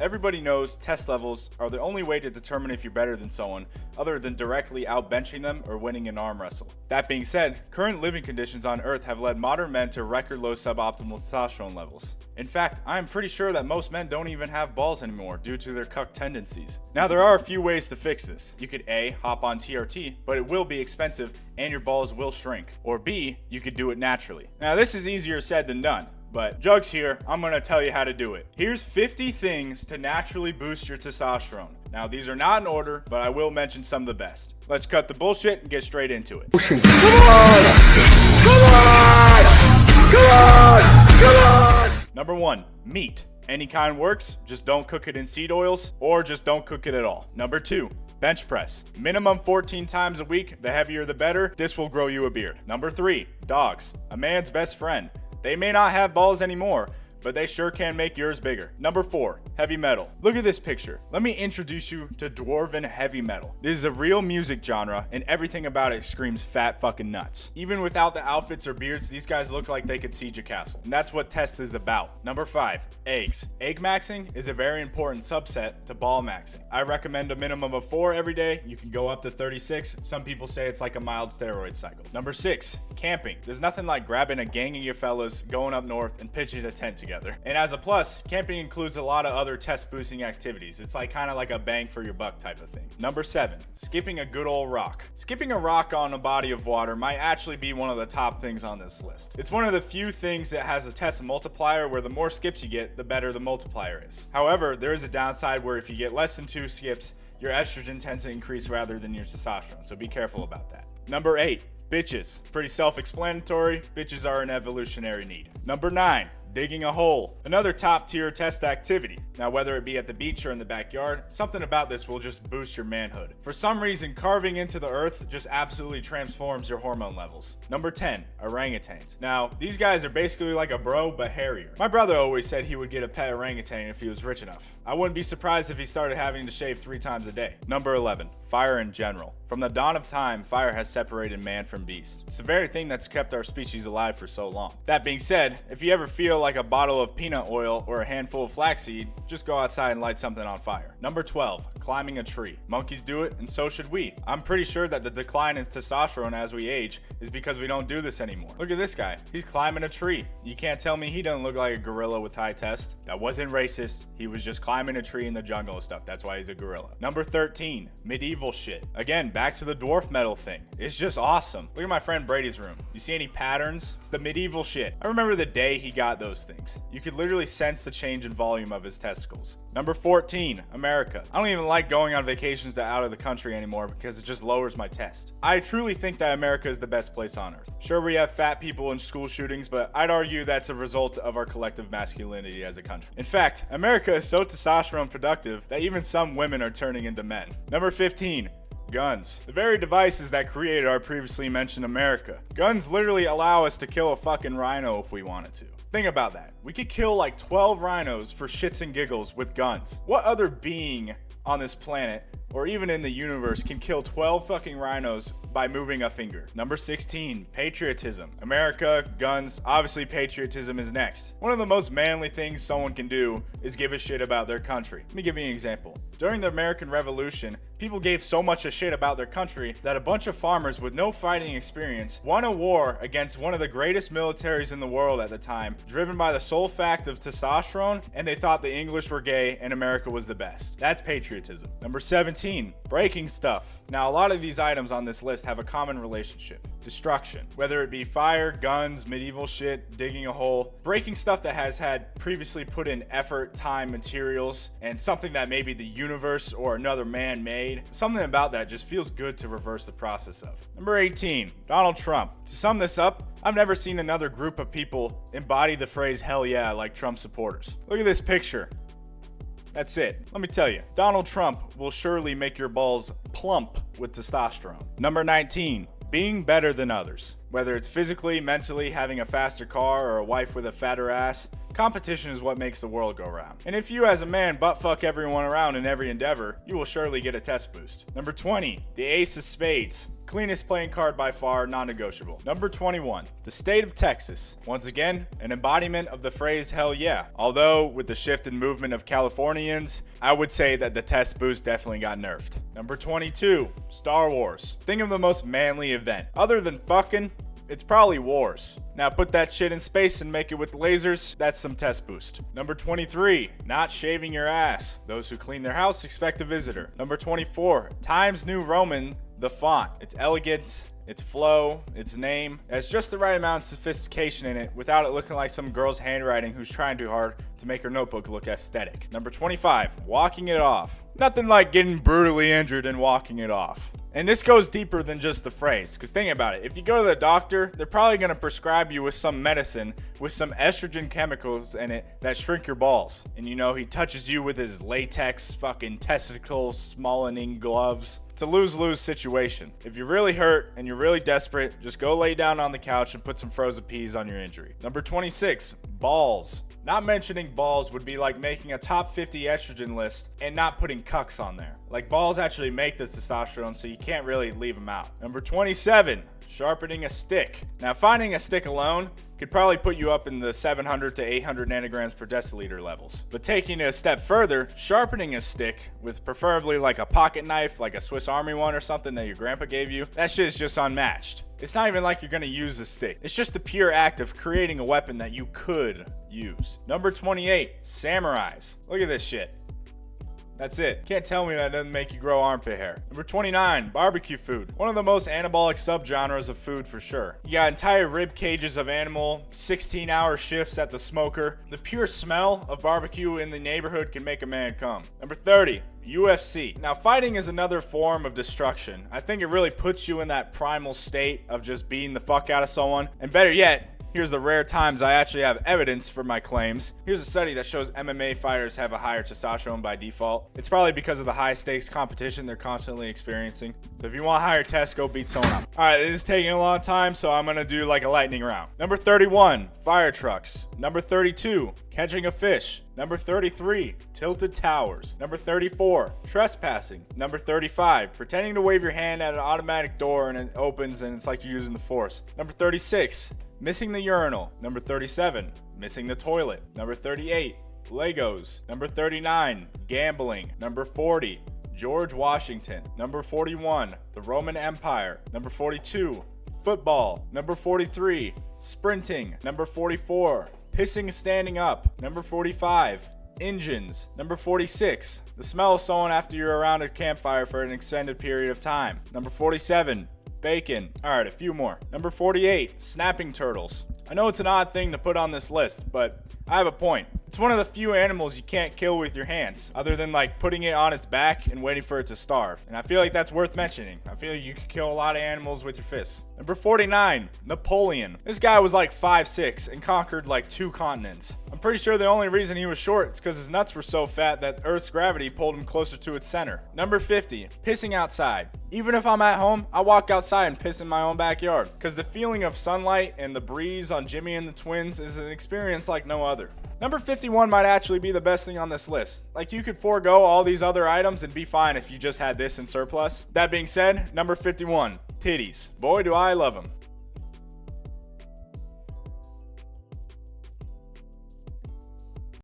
everybody knows test levels are the only way to determine if you're better than someone other than directly outbenching them or winning an arm wrestle. That being said, current living conditions on Earth have led modern men to record low suboptimal testosterone levels. In fact, I am pretty sure that most men don't even have balls anymore due to their cuck tendencies. Now, there are a few ways to fix this. You could A, hop on TRT, but it will be expensive and your balls will shrink. Or B, you could do it naturally. Now, this is easier said than done, but Jugs here, I'm gonna tell you how to do it. Here's 50 things to naturally boost your testosterone. Now, these are not in order, but I will mention some of the best. Let's cut the bullshit and get straight into it. Come on! Come on! Come on! Come on! Number 1, meat. Any kind works, just don't cook it in seed oils, or just don't cook it at all. Number 2, bench press. Minimum 14 times a week, the heavier the better, this will grow you a beard. Number 3, dogs. A man's best friend. They may not have balls anymore, but they sure can make yours bigger. Number 4, heavy metal. Look at this picture. Let me introduce you to dwarven heavy metal. This is a real music genre, and everything about it screams fat fucking nuts. Even without the outfits or beards, these guys look like they could siege a castle. And that's what test is about. Number 5, eggs. Egg maxing is a very important subset to ball maxing. I recommend a minimum of 4 every day. You can go up to 36. Some people say it's like a mild steroid cycle. Number 6, camping. There's nothing like grabbing a gang of your fellas, going up north, and pitching a tent together. And as a plus, camping includes a lot of other test boosting activities. It's like kind of like a bang for your buck type of thing. Number 7, skipping a good old rock. Skipping a rock on a body of water might actually be one of the top things on this list. It's one of the few things that has a test multiplier where the more skips you get, the better the multiplier is. However, there is a downside where if you get less than 2 skips, your estrogen tends to increase rather than your testosterone, so be careful about that. Number 8, bitches. Pretty self-explanatory, bitches are an evolutionary need. Number 9, digging a hole. Another top tier test activity. Now, whether it be at the beach or in the backyard, something about this will just boost your manhood. For some reason, carving into the earth just absolutely transforms your hormone levels. Number 10, orangutans. Now, these guys are basically like a bro, but hairier. My brother always said he would get a pet orangutan if he was rich enough. I wouldn't be surprised if he started having to shave 3 times a day. Number 11, fire in general. From the dawn of time, fire has separated man from beast. It's the very thing that's kept our species alive for so long. That being said, if you ever feel like a bottle of peanut oil or a handful of flaxseed, just go outside and light something on fire. Number 12, climbing a tree. Monkeys do it, and so should we. I'm pretty sure that the decline in testosterone as we age is because we don't do this anymore. Look at this guy. He's climbing a tree. You can't tell me he doesn't look like a gorilla with high test. That wasn't racist. He was just climbing a tree in the jungle and stuff. That's why he's a gorilla. Number 13, medieval shit. Again, back to the dwarf metal thing. It's just awesome. Look at my friend Brady's room. You see any patterns? It's the medieval shit. I remember the day he got those things. You could literally sense the change in volume of his testicles. Number 14, America. I don't even like going on vacations to out of the country anymore because it just lowers my test. I truly think that America is the best place on earth. Sure, we have fat people in school shootings, but I'd argue that's a result of our collective masculinity as a country. In fact, America is so testosterone productive that even some women are turning into men. Number 15, guns. The very devices that created our previously mentioned America. Guns literally allow us to kill a fucking rhino if we wanted to. Think about that. We could kill like 12 rhinos for shits and giggles with guns. What other being on this planet or even in the universe can kill 12 fucking rhinos by moving a finger? Number 16, patriotism. America, guns, obviously patriotism is next. One of the most manly things someone can do is give a shit about their country. Let me give you an example. During the American Revolution, people gave so much a shit about their country that a bunch of farmers with no fighting experience won a war against one of the greatest militaries in the world at the time, driven by the sole fact of testosterone, and they thought the English were gay and America was the best. That's patriotism. Number 17, breaking stuff. Now, a lot of these items on this list have a common relationship. Destruction. Whether it be fire, guns, medieval shit, digging a hole, breaking stuff that has had previously put in effort, time, materials, and something that maybe the universe or another man made. Something about that just feels good to reverse the process of. Number 18, Donald Trump. To sum this up, I've never seen another group of people embody the phrase hell yeah like Trump supporters. Look at this picture. That's it. Let me tell you, Donald Trump will surely make your balls plump with testosterone. Number 19, being better than others. Whether it's physically, mentally, having a faster car, or a wife with a fatter ass, Competition is what makes the world go round. And if you as a man butt fuck everyone around in every endeavor, you will surely get a test boost. Number 20, the ace of spades. Cleanest playing card by far, non-negotiable. Number 21, the state of Texas. Once again, an embodiment of the phrase hell yeah. Although, with the shift in movement of Californians, I would say that the test boost definitely got nerfed. Number 22, Star Wars. Think of the most manly event. Other than fucking, it's probably wars. Now put that shit in space and make it with lasers, that's some test boost. Number 23, not shaving your ass. Those who clean their house expect a visitor. Number 24, Times New Roman, the font. It's elegant, its flow, its name. It has just the right amount of sophistication in it without it looking like some girl's handwriting who's trying too hard to make her notebook look aesthetic. Number 25, walking it off. Nothing like getting brutally injured and walking it off. And this goes deeper than just the phrase, because think about it. If you go to the doctor, they're probably going to prescribe you with some medicine with some estrogen chemicals in it that shrink your balls. And you know, he touches you with his latex fucking testicle smallening gloves. It's a lose-lose situation. If you're really hurt and you're really desperate, just go lay down on the couch and put some frozen peas on your injury. Number 26, balls. Not mentioning balls would be like making a top 50 estrogen list and not putting cucks on there. Like, balls actually make the testosterone, so you can't really leave them out. Number 27, sharpening a stick. Now, finding a stick alone could probably put you up in the 700 to 800 nanograms per deciliter levels. But taking it a step further, sharpening a stick with preferably like a pocket knife, like a Swiss Army one or something that your grandpa gave you, that shit is just unmatched. It's not even like you're gonna use the stick. It's just the pure act of creating a weapon that you could use. Number 28, samurais. Look at this shit. That's it. Can't tell me that doesn't make you grow armpit hair. Number 29, barbecue food. One of the most anabolic subgenres of food for sure. You got entire rib cages of animal, 16-hour shifts at the smoker. The pure smell of barbecue in the neighborhood can make a man come. Number 30, UFC. Now, fighting is another form of destruction. I think it really puts you in that primal state of just beating the fuck out of someone. And better yet, here's the rare times I actually have evidence for my claims. Here's a study that shows MMA fighters have a higher testosterone by default. It's probably because of the high stakes competition they're constantly experiencing. So if you want higher tests, go beat someone up. Alright, it is taking a long time, so I'm gonna do like a lightning round. Number 31, fire trucks. Number 32, catching a fish. Number 33, tilted towers. Number 34, trespassing. Number 35, pretending to wave your hand at an automatic door and it opens and it's like you're using the force. Number 36, missing the urinal. Number 37, missing the toilet. Number 38, Legos. Number 39, gambling. Number 40, George Washington. Number 41, the Roman Empire. Number 42, football. Number 43, sprinting. Number 44, pissing standing up. Number 45, engines. Number 46, the smell of someone after you're around a campfire for an extended period of time. Number 47, bacon. Alright, a few more. Number 48, snapping turtles. I know it's an odd thing to put on this list, but I have a point. It's one of the few animals you can't kill with your hands, other than like putting it on its back and waiting for it to starve. And I feel like that's worth mentioning. I feel like you could kill a lot of animals with your fists. Number 49, Napoleon. This guy was like 5'6" and conquered like 2 continents. I'm pretty sure the only reason he was short is because his nuts were so fat that Earth's gravity pulled him closer to its center. Number 50, pissing outside. Even if I'm at home, I walk outside and piss in my own backyard, because the feeling of sunlight and the breeze on Jimmy and the Twins is an experience like no other. Number 51 might actually be the best thing on this list. Like, you could forego all these other items and be fine if you just had this in surplus. That being said, number 51, titties. Boy, do I love them.